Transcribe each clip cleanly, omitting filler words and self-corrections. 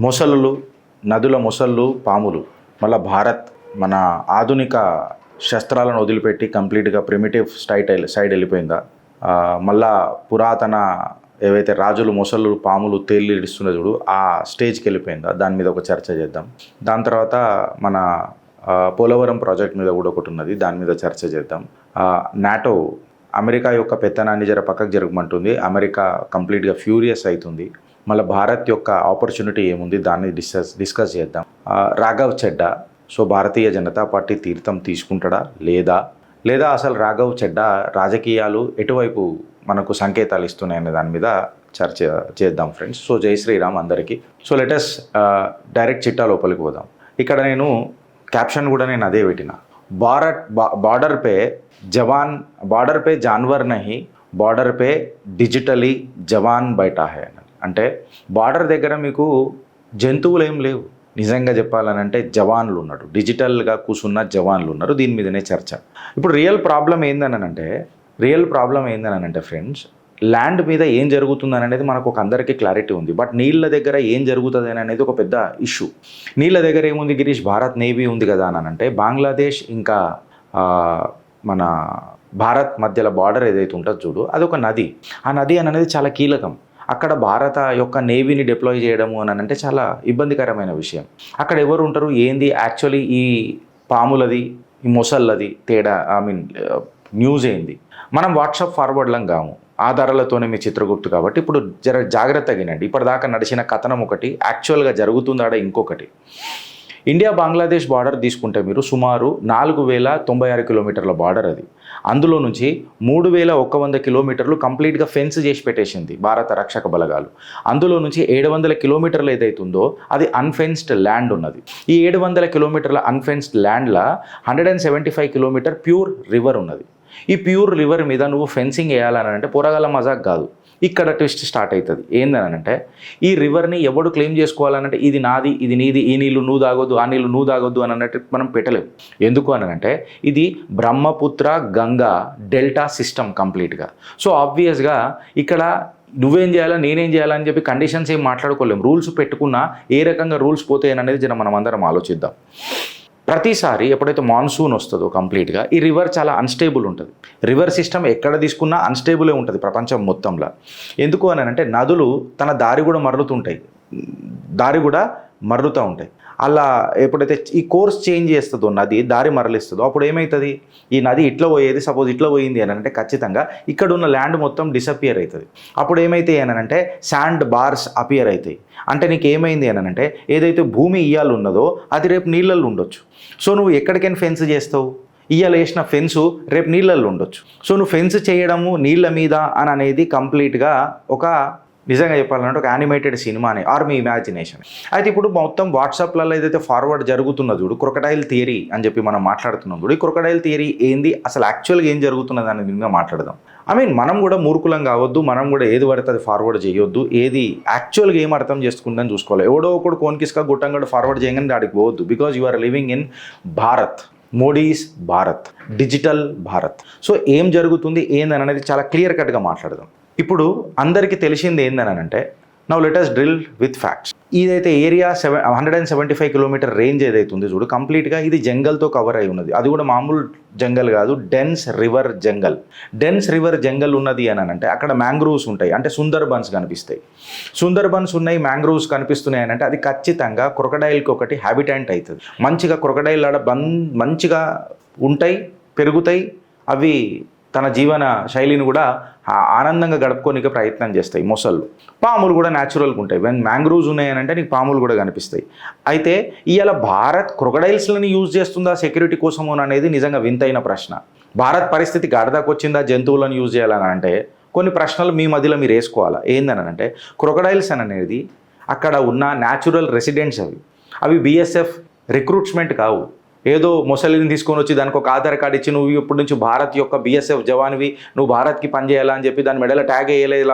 మొసళ్ళు, నదుల మొసళ్ళు, పాములు మళ్ళీ భారత్ మన ఆధునిక శస్త్రాలను వదిలిపెట్టి కంప్లీట్గా ప్రిమిటివ్ సైడ్ వెళ్ళిపోయిందా? మళ్ళా పురాతన ఏవైతే రాజులు మొసళ్ళు, పాములు, తేళ్ళు ఇస్తున్న చూడు ఆ స్టేజ్కి వెళ్ళిపోయిందా? దాని మీద ఒక చర్చ చేద్దాం. దాని తర్వాత మన పోలవరం ప్రాజెక్ట్ మీద కూడా ఒకటి ఉన్నది, దాని మీద చర్చ చేద్దాం. నాటో అమెరికా యొక్క పెత్తనాన్ని పక్కకు జరగమంటుంది. అమెరికా కంప్లీట్గా ఫ్యూరియస్ అవుతుంది. మళ్ళీ భారత్ యొక్క ఆపర్చునిటీ ఏముంది దాన్ని డిస్కస్ చేద్దాం. రాఘవ్ చెడ్డా, సో భారతీయ జనతా పార్టీ తీర్థం తీసుకుంటాడా లేదా అసలు రాఘవ్ చెడ్డా రాజకీయాలు ఎటువైపు మనకు సంకేతాలు ఇస్తున్నాయనే దాని మీద చర్చ చేద్దాం ఫ్రెండ్స్. సో జై శ్రీరామ్ అందరికీ. సో లెటస్ డైరెక్ట్ చిట్టా లోపలికి పోదాం. ఇక్కడ నేను క్యాప్షన్ కూడా నేను అదే పెట్టిన, బార్డర్ పే జాన్వర్ నహీ, బార్డర్ పే డిజిటలీ జవాన్ బైఠా హై అని. అంటే బార్డర్ దగ్గర మీకు జంతువులు ఏం లేవు, నిజంగా చెప్పాలనంటే జవాన్లు ఉన్నారు, డిజిటల్గా కూర్చున్న జవాన్లు ఉన్నారు. దీని మీదనే చర్చ. ఇప్పుడు రియల్ ప్రాబ్లం ఏందనంటే ఫ్రెండ్స్, ల్యాండ్ మీద ఏం జరుగుతుందని అనేది మనకు ఒక అందరికీ క్లారిటీ ఉంది. బట్ నీళ్ళ దగ్గర ఏం జరుగుతుంది అనేది ఒక పెద్ద ఇష్యూ. నీళ్ళ దగ్గర ఏముంది గిరీష్, భారత్ నేవీ ఉంది కదా అని అంటే, బంగ్లాదేశ్ ఇంకా మన భారత్ మధ్యలో బార్డర్ ఏదైతే ఉంటుందో చూడు, అది ఒక నది. ఆ నది అనేది చాలా కీలకం. అక్కడ భారత యొక్క నేవీని డిప్లాయ్ చేయడము అని అంటే చాలా ఇబ్బందికరమైన విషయం. అక్కడ ఎవరు ఉంటారు, ఏంది యాక్చువల్లీ ఈ పాములది, ఈ మొసళ్ళది తేడా, న్యూస్ ఏంది? మనం వాట్సాప్ ఫార్వర్డ్లం కాము, ఆధారాలతోనే మీ చిత్రగుప్తు. కాబట్టి ఇప్పుడు జాగ్రత్తగా వినండి. ఇప్పటిదాకా నడిచిన కథనం ఒకటి, యాక్చువల్గా జరుగుతుందాడ ఇంకొకటి. ఇండియా బంగ్లాదేశ్ బార్డర్ తీసుకుంటే మీరు సుమారు 4096 కిలోమీటర్ల బార్డర్ అది. అందులో నుంచి 3100 కిలోమీటర్లు కంప్లీట్గా ఫెన్స్ చేసి పెట్టేసింది భారత రక్షక బలగాలు. అందులో నుంచి 700 కిలోమీటర్లు ఏదైతుందో అది అన్ఫెన్స్డ్ ల్యాండ్ ఉన్నది. ఈ 700 కిలోమీటర్ల అన్ఫెన్స్డ్ ల్యాండ్లో 175 కిలోమీటర్ ప్యూర్ రివర్ ఉన్నది. ఈ ప్యూర్ రివర్ మీద నువ్వు ఫెన్సింగ్ వేయాలని అంటే పొరగల మజాక్ కాదు. ఇక్కడ ట్విస్ట్ స్టార్ట్ అవుతుంది. ఏందనంటే, ఈ రివర్ని ఎవడు క్లెయిమ్ చేసుకోవాలనంటే ఇది నాది, ఇది నీది, ఈ నీళ్ళు నువ్వు తాగొద్దు, ఆ నీళ్ళు నువ్వు తాగొద్దు అని అన్నట్టు మనం పెట్టలేము. ఎందుకు అనంటే ఇది బ్రహ్మపుత్ర గంగా డెల్టా సిస్టమ్ కంప్లీట్గా. సో ఆబ్వియస్గా ఇక్కడ నువ్వేం చేయాలా, నేనేం చేయాలని చెప్పి కండిషన్స్ ఏం మాట్లాడుకోలేము. రూల్స్ పెట్టుకున్నా ఏ రకంగా రూల్స్ పోతాయని అనేది మనం అందరం ఆలోచిద్దాం. ప్రతిసారి ఎప్పుడైతే మాన్సూన్ వస్తుందో కంప్లీట్గా ఈ రివర్ చాలా అన్స్టేబుల్ ఉంటుంది. రివర్ సిస్టమ్ ఎక్కడ తీసుకున్నా అన్స్టేబులే ఉంటుంది ప్రపంచం మొత్తంలో. ఎందుకు అని అంటే నదులు తన దారి కూడా మర్రుతూ ఉంటాయి. అలా ఎప్పుడైతే ఈ కోర్స్ చేంజ్ చేస్తుందో నది, దారి మరలిస్తుందో, అప్పుడు ఏమవుతుంది, ఈ నది ఇట్లా పోయేది సపోజ్ ఇట్లా పోయింది అని అంటే ఖచ్చితంగా ఇక్కడ ఉన్న ల్యాండ్ మొత్తం డిసపియర్ అవుతుంది. అప్పుడు ఏమైతాయి అని అంటే శాండ్ బార్స్ అపియర్ అవుతాయి. అంటే నీకు ఏమైంది అని అంటే ఏదైతే భూమి ఇయ్యాలు ఉన్నదో అది రేపు నీళ్ళల్లో ఉండొచ్చు. సో నువ్వు ఎక్కడికైనా ఫెన్స్ చేస్తావు, ఇయ్యాల వేసిన ఫెన్సు రేపు నీళ్ళల్లో ఉండొచ్చు. సో నువ్వు ఫెన్స్ చేయడము నీళ్ళ మీద అని అనేది కంప్లీట్గా ఒక నిజంగా చెప్పాలంటే ఒక యానిమేటెడ్ సినిమానే ఆర్ మీ ఇమాజినేషన్. అయితే ఇప్పుడు మొత్తం వాట్సాప్లలో ఏదైతే ఫార్వర్డ్ జరుగుతున్నది చూడు, క్రొకడైల్ థియరీ అని చెప్పి మనం మాట్లాడుతున్నాం చూడు. ఈ క్రొకడైల్ థియరీ ఏంది, అసలు యాక్చువల్గా ఏం జరుగుతున్నది అనేది మీద మాట్లాడదాం. మనం కూడా మూర్ఖులం కావద్దు, మనం కూడా ఏది పడితే అది ఫార్వర్డ్ చేయొద్దు, ఏది యాక్చువల్గా ఏం అర్థం చేసుకుందని చూసుకోవాలి. ఎవడో ఒకడు కోన్కిస్కా గుట్టంగా ఫార్వర్డ్ చేయగానే దాడికి పోవద్దు. Because you are living in Bharat, Modi's Bharat, digital Bharat. So ఏం జరుగుతుంది ఏందని అనేది చాలా క్లియర్ కట్గా మాట్లాడదాం. ఇప్పుడు అందరికీ తెలిసింది ఏందని అంటే, now let us drill with facts. ఇదైతే ఏరియా 175 కిలోమీటర్ రేంజ్ ఏదైతే ఉంది చూడు, కంప్లీట్గా ఇది జంగల్తో కవర్ అయి ఉన్నది. అది కూడా మామూలు జంగల్ కాదు, డెన్స్ రివర్ జంగల్ ఉన్నది అని అంటే అక్కడ మ్యాంగ్రూవ్స్ ఉంటాయి, అంటే సుందర్బన్స్ కనిపిస్తాయి. సుందర్బన్స్ ఉన్నాయి, మ్యాంగ్రూవ్స్ కనిపిస్తున్నాయి అని అంటే అది ఖచ్చితంగా క్రొకడైల్కి ఒకటి హ్యాబిటెంట్ అవుతుంది. మంచిగా క్రొకడైల్ ఆడ మంచిగా ఉంటాయి, పెరుగుతాయి. అవి తన జీవన శైలిని కూడా ఆనందంగా గడుపుకోనికే ప్రయత్నం చేస్తాయి. మొసళ్ళు, పాములు కూడా న్యాచురల్గా ఉంటాయి. వెన్ మ్యాంగ్రూవ్స్ ఉన్నాయనంటే నీకు పాములు కూడా కనిపిస్తాయి. అయితే ఇవాళ భారత్ క్రొకడైల్స్లని యూజ్ చేస్తుందా సెక్యూరిటీ కోసము అనేది నిజంగా వింతైన ప్రశ్న. భారత్ పరిస్థితి గాడిదాకు వచ్చిందా జంతువులను యూజ్ చేయాలని అంటే కొన్ని ప్రశ్నలు మీ మధ్యలో మీరు వేసుకోవాలా. ఏందని అంటే క్రొకడైల్స్ అనేది అక్కడ ఉన్న న్యాచురల్ రెసిడెంట్స్. అవి బిఎస్ఎఫ్ రిక్రూట్మెంట్ కావు. ఏదో మొసలిని తీసుకొని వచ్చి దానికి ఒక ఆధార్ కార్డు ఇచ్చి నువ్వు ఇప్పటి నుంచి భారత్ యొక్క బిఎస్ఎఫ్ జవాన్వి, నువ్వు భారత్కి పనిచేయాలని చెప్పి దాని మెడలో ట్యాగ్ వేయలేదు,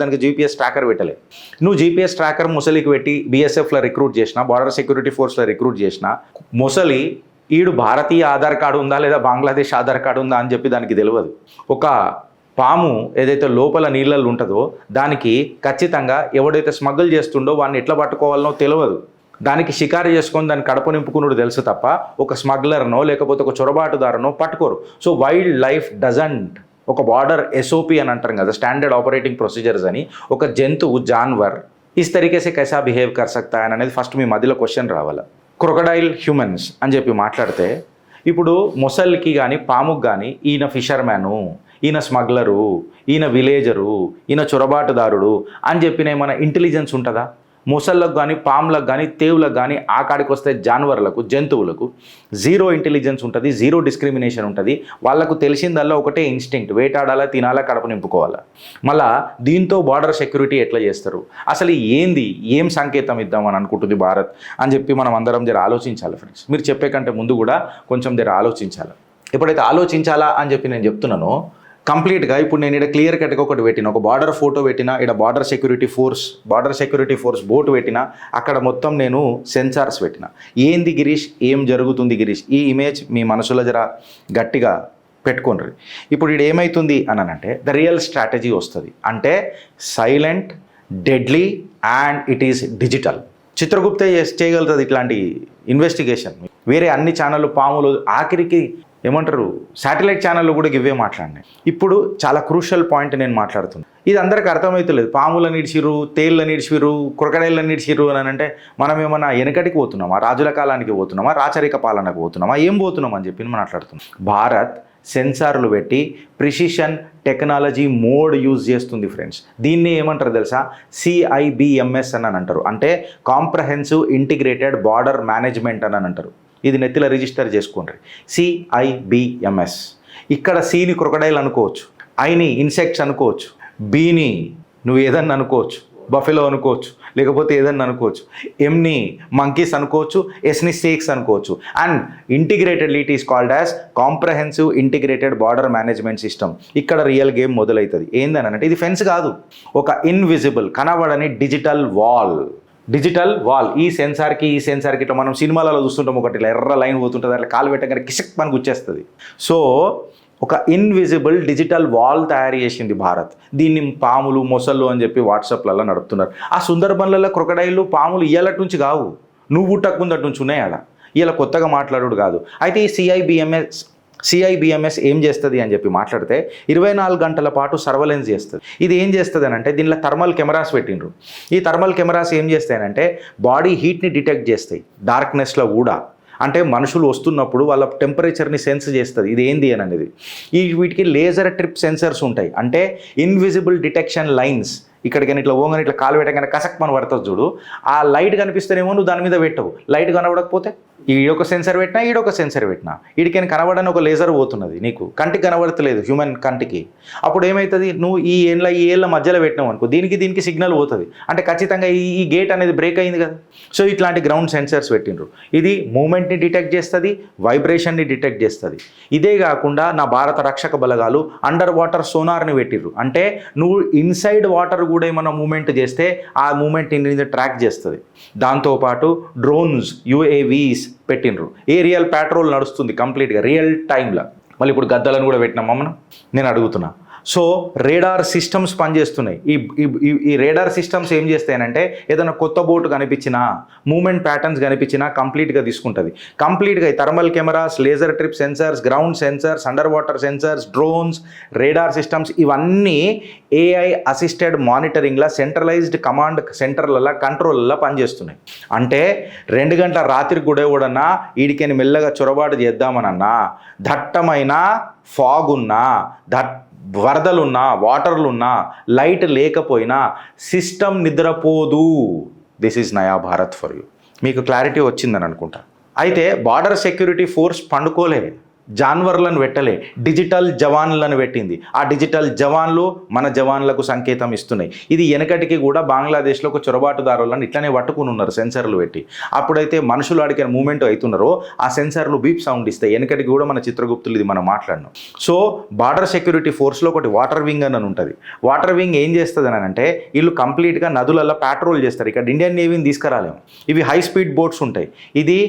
దానికి జీపీఎస్ ట్రాకర్ పెట్టలేదు. నువ్వు జీపీఎస్ ట్రాకర్ మొసలికి పెట్టి బిఎస్ఎఫ్లో రిక్రూట్ చేసినా, బార్డర్ సెక్యూరిటీ ఫోర్స్లో రిక్రూట్ చేసినా, మొసలి ఈడు భారతీయ ఆధార్ కార్డు ఉందా లేదా బంగ్లాదేశ్ ఆధార్ కార్డు ఉందా అని చెప్పి దానికి తెలియదు. ఒక పాము ఏదైతే లోపల నీళ్ళల్లో ఉంటుందో దానికి ఖచ్చితంగా ఎవడైతే స్మగుల్ చేస్తుండో వాడిని ఎట్లా పట్టుకోవాలనో తెలియదు. దానికి షికారు చేసుకొని దాన్ని కడప నింపుకున్నాడు తెలుసు తప్ప ఒక స్మగ్లర్నో లేకపోతే ఒక చొరబాటుదారనో పట్టుకోరు. సో వైల్డ్ లైఫ్ డజంట్, ఒక బార్డర్ ఎస్ఓపి అని అంటారు కదా, స్టాండర్డ్ ఆపరేటింగ్ ప్రొసీజర్స్ అని, ఒక జంతువు జాన్వర్ ఇస్ తరీకేసే కైసా బిహేవ్ కర్ సక్తా అని అనేది ఫస్ట్ మీ మధ్యలో క్వశ్చన్ రావాలి. క్రొకడైల్ హ్యూమన్స్ అని చెప్పి మాట్లాడితే ఇప్పుడు మొసల్కి కానీ పాముకి కానీ ఈయన ఫిషర్మ్యాను, ఈయన స్మగ్లరు, ఈయన విలేజరు, ఈయన చొరబాటుదారుడు అని చెప్పిన ఏమైనా ఇంటెలిజెన్స్ ఉంటుందా? మొసళ్ళకు కానీ పాములకు కానీ తేవులకు కానీ ఆ కాడికి వస్తే జాన్వర్లకు జంతువులకు జీరో ఇంటెలిజెన్స్ ఉంటుంది, జీరో డిస్క్రిమినేషన్ ఉంటుంది. వాళ్ళకు తెలిసిందల్లా ఒకటే ఇన్స్టింక్ట్, వేటాడాలా, తినాలా, కడప నింపుకోవాలా. మళ్ళా దీంతో బార్డర్ సెక్యూరిటీ ఎట్లా చేస్తారు, అసలు ఏంది, ఏం సంకేతం ఇద్దామని అనుకుంటుంది భారత్ అని చెప్పి మనం అందరం జర ఆలోచించాలి ఫ్రెండ్స్. మీరు చెప్పే కంటే ముందు కూడా కొంచెం జర ఆలోచించాలి. ఎప్పుడైతే ఆలోచించాలా అని చెప్పి నేను చెప్తున్నానో కంప్లీట్గా ఇప్పుడు నేను ఇక్కడ క్లియర్ కట్గా ఒకటి పెట్టిన, ఒక బార్డర్ ఫోటో పెట్టినా, ఇక్కడ బార్డర్ సెక్యూరిటీ ఫోర్స్ బోట్ పెట్టినా, అక్కడ మొత్తం నేను సెన్సార్స్ పెట్టిన. ఏంది గిరీష్, ఏం జరుగుతుంది గిరీష్, ఈ ఇమేజ్ మీ మనసులో జర గట్టిగా పెట్టుకోండి. ఇప్పుడు ఇది ఏమవుతుంది అని అంటే ద రియల్ స్ట్రాటజీ వస్తుంది. అంటే silent, deadly and it is digital. చిత్రగుప్తే చేయగలుగుతుంది ఇట్లాంటి ఇన్వెస్టిగేషన్. వేరే అన్ని ఛానళ్ళు పాములు ఆఖరికి ఏమంటారు శాటిలైట్ ఛానళ్ళు కూడా ఇవే మాట్లాడినాయి. ఇప్పుడు చాలా క్రూషియల్ పాయింట్ నేను మాట్లాడుతున్నాను. ఇది అందరికీ అర్థమవుతలేదు. పాములను ఇడిచిరు, తేళ్ళని ఇడిచిరు, క్రొకడైళ్ళని ఇడిచిరు అని అంటే మనం ఏమన్నా వెనకటికి పోతున్నామా, రాజుల కాలానికి పోతున్నామా, రాచరిక పాలనకు పోతున్నామా, ఏం పోతున్నాం అని చెప్పి మాట్లాడుతున్నాం. భారత్ సెన్సార్లు పెట్టి ప్రిసిషన్ టెక్నాలజీ మోడ్ యూజ్ చేస్తుంది ఫ్రెండ్స్. దీన్ని ఏమంటారు తెలుసా, CIBMS అని అంటారు. అంటే కాంప్రహెన్సివ్ ఇంటిగ్రేటెడ్ బార్డర్ మేనేజ్మెంట్ అని అంటారు. ఇది నెత్తిలో రిజిస్టర్ చేసుకోండి, CIBMS. ఇక్కడ Cని క్రొకడైల్ అనుకోవచ్చు, Iని ఇన్సెక్ట్స్ అనుకోవచ్చు, Bని నువ్వు ఏదన్నా అనుకోవచ్చు, బఫెలో అనుకోవచ్చు, లేకపోతే ఏదన్నా అనుకోవచ్చు, Mని మంకీస్ అనుకోవచ్చు, Sని స్నేక్స్ అనుకోవచ్చు. And integratedly it is called as comprehensive integrated border management system. ఇక్కడ రియల్ గేమ్ మొదలవుతుంది. ఏందని అంటే ఇది ఫెన్స్ కాదు, ఒక ఇన్విజిబుల్ కనబడని డిజిటల్ వాల్. ఈ సెన్సార్కి ఇట్లా మనం సినిమాలలో చూస్తుంటాం, ఒకటి ఇట్లా ఎర్ర లైన్ పోతుంటుంది, అట్లా కాలు పెట్టగానే కిసక్ మనకు వచ్చేస్తుంది. సో ఒక ఇన్విజిబుల్ డిజిటల్ వాల్ తయారు చేసింది భారత్. దీన్ని పాములు, మొసళ్ళు అని చెప్పి వాట్సాప్లలో నడుపుతున్నారు. ఆ సుందర్బన్లలో క్రొకడైళ్ళు, పాములు ఇయ్యాలటి నుంచి కావు, నువ్వు పుట్టకుందటి నుంచి ఉన్నాయి ఆడ, ఇలా కొత్తగా మాట్లాడు కాదు. అయితే ఈ CIBMS ఏం చేస్తుంది అని చెప్పి మాట్లాడితే 24 గంటల పాటు సర్వలెన్స్ చేస్తుంది. ఇది ఏం చేస్తుంది అని అంటే దీనిలో థర్మల్ కెమెరాస్ పెట్టిండ్రు. ఈ థర్మల్ కెమెరాస్ ఏం చేస్తాయనంటే బాడీ హీట్ని డిటెక్ట్ చేస్తాయి డార్క్నెస్లో కూడా. అంటే మనుషులు వస్తున్నప్పుడు వాళ్ళ టెంపరేచర్ని సెన్స్ చేస్తుంది. ఇది ఏంది అని అనేది వీటికి లేజర్ ట్రిప్ సెన్సర్స్ ఉంటాయి. అంటే ఇన్విజిబుల్ డిటెక్షన్ లైన్స్. ఇక్కడికైనా ఇట్లా ఓంగని ఇట్లా కాలు పెట్టగానే కసక్ మన పడుతుంది చూడు, ఆ లైట్ కనిపిస్తేనేమో నువ్వు దాని మీద పెట్టవు, లైట్ కనబడకపోతే ఈడొక సెన్సర్ పెట్టినా వీడికైనా కనబడని ఒక లేజర్ పోతున్నది, నీకు కంటికి కనబడతలేదు హ్యూమన్ కంటికి. అప్పుడు ఏమవుతుంది, నువ్వు ఈ ఏళ్ళ మధ్యలో పెట్టినావు అనుకో, దీనికి సిగ్నల్ పోతుంది. అంటే ఖచ్చితంగా ఈ గేట్ అనేది బ్రేక్ అయింది కదా. సో ఇట్లాంటి గ్రౌండ్ సెన్సర్స్ పెట్టిండ్రు. ఇది మూమెంట్ని డిటెక్ట్ చేస్తుంది, వైబ్రేషన్ని డిటెక్ట్ చేస్తుంది. ఇదే కాకుండా నా భారత రక్షక బలగాలు అండర్ వాటర్ సోనార్ని పెట్టిర్రు. అంటే నువ్వు ఇన్సైడ్ వాటర్ కూడా ఏమైనా మూమెంట్ చేస్తే ఆ మూమెంట్ ట్రాక్ చేస్తుంది. దాంతోపాటు డ్రోన్స్, UAVs పెట్టినరు. ఏరియల్ ప్యాట్రోల్ నడుస్తుంది కంప్లీట్గా రియల్ టైంలో. మళ్ళీ ఇప్పుడు గద్దలను కూడా పెట్టినామా మనం, నేను అడుగుతున్నా. సో రేడార్ సిస్టమ్స్ పనిచేస్తున్నాయి. ఈ రేడార్ సిస్టమ్స్ ఏం చేస్తాయనంటే ఏదైనా కొత్త బోటు కనిపించినా, మూమెంట్ ప్యాటర్న్స్ కనిపించినా కంప్లీట్గా తీసుకుంటుంది. కంప్లీట్గా ఈ thermal cameras, laser trip sensors, ground sensors, under water sensors, drones, radar systems ఇవన్నీ AI అసిస్టెడ్ మానిటరింగ్లా సెంట్రలైజ్డ్ కమాండ్ సెంటర్లలో కంట్రోల్లో పనిచేస్తున్నాయి. అంటే 2 గంటల రాత్రికి కూడా వీడికని మెల్లగా చొరబాటు చేద్దామనన్నా, దట్టమైన ఫాగ్ ఉన్నా, వరదలున్నా, వాటర్లున్నా, లైట్ లేకపోయినా సిస్టమ్ నిద్రపోదు. దిస్ ఈజ్ నయా భారత్ ఫర్ యూ. మీకు క్లారిటీ వచ్చిందని అనుకుంటా. అయితే బార్డర్ సెక్యూరిటీ ఫోర్స్ పండుకోలే, జాన్వర్లను పెట్టలే, డిజిటల్ జవాన్లను పెట్టింది. ఆ డిజిటల్ జవాన్లు మన జవాన్లకు సంకేతం ఇస్తున్నాయి. ఇది వెనకటికి కూడా బంగ్లాదేశ్లో ఒక చొరబాటుదారులను ఇట్లనే పట్టుకుని ఉన్నారు సెన్సర్లు పెట్టి. అప్పుడైతే మనుషులు అడిగిన మూమెంట్ అవుతున్నారో ఆ సెన్సర్లు బీప్ సౌండ్ ఇస్తాయి. వెనకటికి కూడా మన చిత్రగుప్తులు ఇది మనం మాట్లాడినాం. సో బార్డర్ సెక్యూరిటీ ఫోర్స్లో ఒకటి వాటర్ వింగ్ అని ఉంటుంది. వాటర్ వింగ్ ఏం చేస్తుంది అని అంటే వీళ్ళు కంప్లీట్గా నదులలో ప్యాట్రోల్ చేస్తారు. ఇక్కడ ఇండియన్ నేవీని తీసుకురాలేము. ఇవి హై స్పీడ్ బోట్స్ ఉంటాయి. ఇది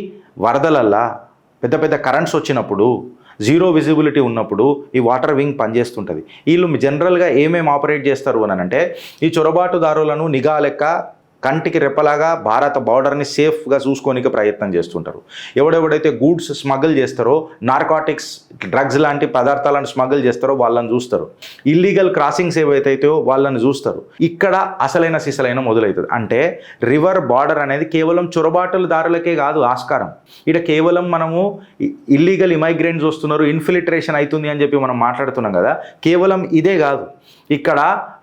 వరదలల్లా పెద్ద పెద్ద కరెంట్స్ వచ్చినప్పుడు జీరో విజిబిలిటీ ఉన్నప్పుడు ఈ వాటర్ వింగ్ పనిచేస్తుంటుంది. వీళ్ళు జనరల్గా ఏమేమి ఆపరేట్ చేస్తారు అని అంటే ఈ చొరబాటుదారులను నిఘా లెక్క కంటికి రెప్పలాగా భారత బార్డర్ని సేఫ్గా చూసుకోనికి ప్రయత్నం చేస్తుంటారు. ఎవడెవడైతే గూడ్స్ స్మగుల్ చేస్తారో, నార్కాటిక్స్ డ్రగ్స్ లాంటి పదార్థాలను స్మగుల్ చేస్తారో వాళ్ళని చూస్తారు. ఇల్లీగల్ క్రాసింగ్స్ ఏవైతేయో వాళ్ళని చూస్తారు. ఇక్కడ అసలైన సిసలైన మొదలవుతుంది. అంటే రివర్ బార్డర్ అనేది కేవలం చొరబాటుదారులకే కాదు ఆస్కారం. ఇక్కడ కేవలం మనము ఇల్లీగల్ ఇమైగ్రెంట్స్ వస్తున్నారు, ఇన్ఫిల్ట్రేషన్ అవుతుంది అని చెప్పి మనం మాట్లాడుతున్నాం కదా, కేవలం ఇదే కాదు. ఇక్కడ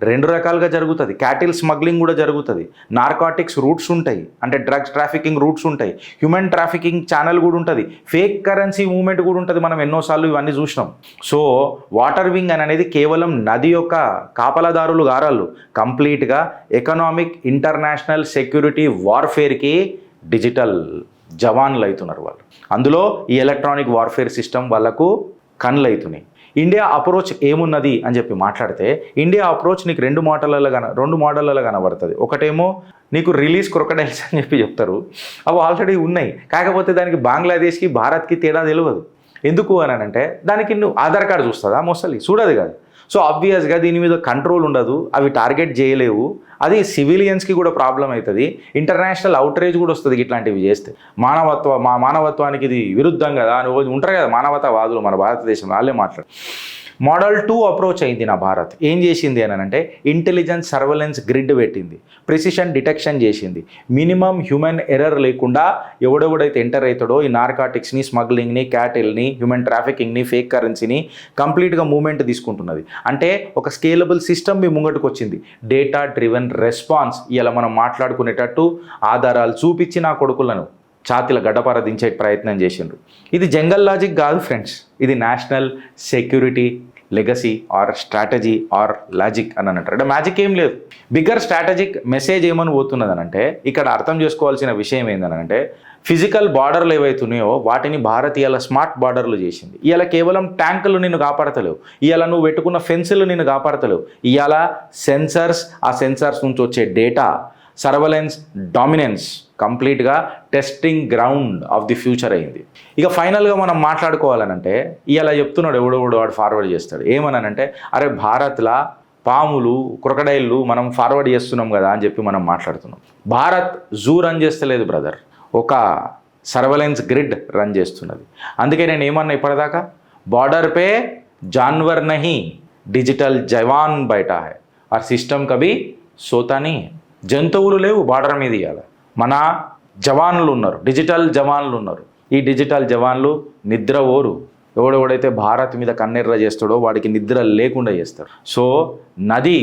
2 రకాలుగా జరుగుతుంది. క్యాటిల్ స్మగ్లింగ్ కూడా జరుగుతుంది, నార్కాటిక్స్ రూట్స్ ఉంటాయి, అంటే డ్రగ్స్ ట్రాఫికింగ్ రూట్స్ ఉంటాయి, హ్యూమన్ ట్రాఫికింగ్ ఛానల్ కూడా ఉంటుంది, ఫేక్ కరెన్సీ మూవ్మెంట్ కూడా ఉంటుంది. మనం ఎన్నోసార్లు ఇవన్నీ చూసినాం. సో వాటర్ వింగ్ అనేది కేవలం నది యొక్క కాపలాదారులు గారాళ్ళు, కంప్లీట్గా ఎకనామిక్ ఇంటర్నేషనల్ సెక్యూరిటీ వార్ఫేర్కి డిజిటల్ జవాన్లు అవుతున్నారు వాళ్ళు. అందులో ఈ ఎలక్ట్రానిక్ వార్ఫేర్ సిస్టమ్ వాళ్ళకు కన్నులు అవుతున్నాయి. ఇండియా అప్రోచ్ ఏమున్నది అని చెప్పి మాట్లాడితే, ఇండియా అప్రోచ్ నీకు 2 మోడళ్లలో కనబడుతుంది. ఒకటేమో నీకు రిలీజ్ క్రొకడైల్స్ అని చెప్పి చెప్తారు, అవి ఆల్రెడీ ఉన్నాయి. కాకపోతే దానికి బంగ్లాదేశ్కి భారత్కి తేడా తెలియదు. ఎందుకు అని అంటే దానికి నువ్వు ఆధార్ కార్డు చూస్తుందా మొసలి చూడదు కదా. సో ఆబ్వియస్గా దీని మీద కంట్రోల్ ఉండదు, అవి టార్గెట్ చేయలేవు. అది సివిలియన్స్కి కూడా ప్రాబ్లం అవుతుంది, ఇంటర్నేషనల్ అవుట్రేజ్ కూడా వస్తుంది ఇట్లాంటివి చేస్తే. మానవత్వానికి ఇది విరుద్ధం కదా అని ఉంటారు కదా మానవతావాదులు మన భారతదేశంలో, వాళ్ళే మాట్లాడు. మోడల్ 2 అప్రోచ్ అయింది నా భారత్. ఏం చేసింది అని అంటే ఇంటెలిజెన్స్ సర్వేలెన్స్ గ్రిడ్ పెట్టింది, ప్రిసిషన్ డిటెక్షన్ చేసింది, మినిమం హ్యూమన్ ఎర్రర్ లేకుండా ఎవడెవడైతే ఎంటర్ అవుతాడో ఈ నార్కాటిక్స్ని, స్మగ్లింగ్ని, క్యాటిల్ని, హ్యూమన్ ట్రాఫికింగ్ని, ఫేక్ కరెన్సీని కంప్లీట్గా మూవ్మెంట్ తీసుకుంటున్నది. అంటే ఒక స్కేలబుల్ సిస్టమ్ మీ ముంగటికి వచ్చింది. Data driven response. ఇలా మనం మాట్లాడుకునేటట్టు ఆధారాలు చూపించి నా కొడుకులను ఛాతీల గడ్డపార దించే ప్రయత్నం చేసిండ్రు. ఇది జంగల్ లాజిక్ కాదు ఫ్రెండ్స్, ఇది national security legacy or strategy or logic అని అంటారు. అంటే మ్యాజిక్ ఏం లేదు. బిగ్గర్ స్ట్రాటజిక్ మెసేజ్ ఏమని పోతున్నది అనంటే, ఇక్కడ అర్థం చేసుకోవాల్సిన విషయం ఏంటంటే ఫిజికల్ బార్డర్లు ఏవైతున్నాయో వాటిని భారత్ ఇవాళ స్మార్ట్ బార్డర్లు చేసింది. ఇవాళ కేవలం ట్యాంకులు నిన్ను కాపాడతలేవు, ఇవాళ నువ్వు పెట్టుకున్న ఫెన్సులు నిన్ను కాపాడతలేవు. ఇవాళ సెన్సర్స్, ఆ సెన్సర్స్ నుంచి వచ్చే డేటా, సర్వలెన్స్, డామినెన్స్ కంప్లీట్గా testing ground of the future అయింది. ఇక ఫైనల్గా మనం మాట్లాడుకోవాలనంటే ఇవాళ చెప్తున్నాడు ఎవడెవడు వాడు ఫార్వర్డ్ చేస్తాడు ఏమనంటే, అరే భారత్లో పాములు, క్రొకడైళ్ళు మనం ఫార్వర్డ్ చేస్తున్నాం కదా అని చెప్పి మనం మాట్లాడుతున్నాం. భారత్ జూ రన్ చేస్తలేదు బ్రదర్, ఒక సర్వలెన్స్ గ్రిడ్ రన్ చేస్తున్నది. అందుకే నేను ఏమన్నా ఇప్పటిదాకా, బార్డర్ పే జాన్వర్ నహీ డిజిటల్ జవాన్ బయట హై ఆ సిస్టమ్ కభీ సోతాని. జంతువులు లేవు బార్డర్ మీద. ఇవాళ మన జవాన్లు ఉన్నారు, డిజిటల్ జవాన్లు ఉన్నారు. ఈ డిజిటల్ జవాన్లు నిద్రపోరు. ఎవడెవడైతే భారత్ మీద కన్నెర్ర చేస్తాడో వాడికి నిద్ర లేకుండా చేస్తారు. సో నది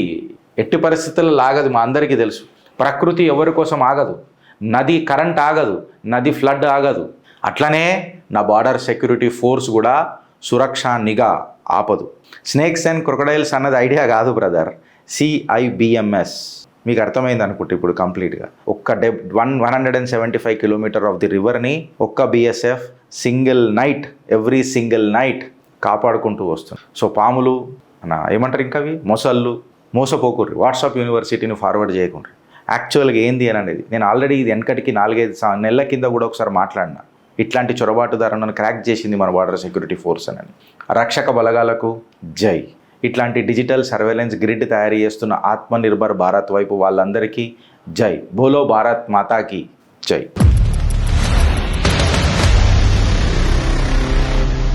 ఎట్టి పరిస్థితుల్లో ఆగదు, మా అందరికీ తెలుసు. ప్రకృతి ఎవరి కోసం ఆగదు, నది కరెంట్ ఆగదు, నది ఫ్లడ్ ఆగదు. అట్లనే నా బార్డర్ సెక్యూరిటీ ఫోర్స్ కూడా సురక్ష నిఘా ఆపదు. స్నేక్స్ అండ్ క్రొకడైల్స్ అన్నది ఐడియా కాదు బ్రదర్, CIBMS. మీకు అర్థమైంది అనుకుంటే ఇప్పుడు కంప్లీట్గా. ఒక్క 175 కిలోమీటర్ ఆఫ్ ది రివర్ని ఒక్క BSF ఎవ్రీ సింగిల్ నైట్ కాపాడుకుంటూ వస్తుంది. సో పాములు ఏమంటారు ఇంకా అవి మొసళ్ళు మోసపోకుర్రి, వాట్సాప్ యూనివర్సిటీని ఫార్వర్డ్ చేయకుండా. యాక్చువల్గా ఏంది అని అనేది నేను ఆల్రెడీ ఇది వెనకటికి 4-5 నెలల కింద కూడా ఒకసారి మాట్లాడినా. ఇట్లాంటి చొరబాటుదారులను క్రాక్ చేసింది మన బార్డర్ సెక్యూరిటీ ఫోర్స్ అని. రక్షక బలగాలకు జై. ఇట్లాంటి డిజిటల్ సర్వేలెన్స్ గ్రిడ్ తయారు చేస్తున్న ఆత్మనిర్భర్ భారత్ వైపు వాళ్ళందరికీ జై. బోలో భారత్ మాతాకి జై.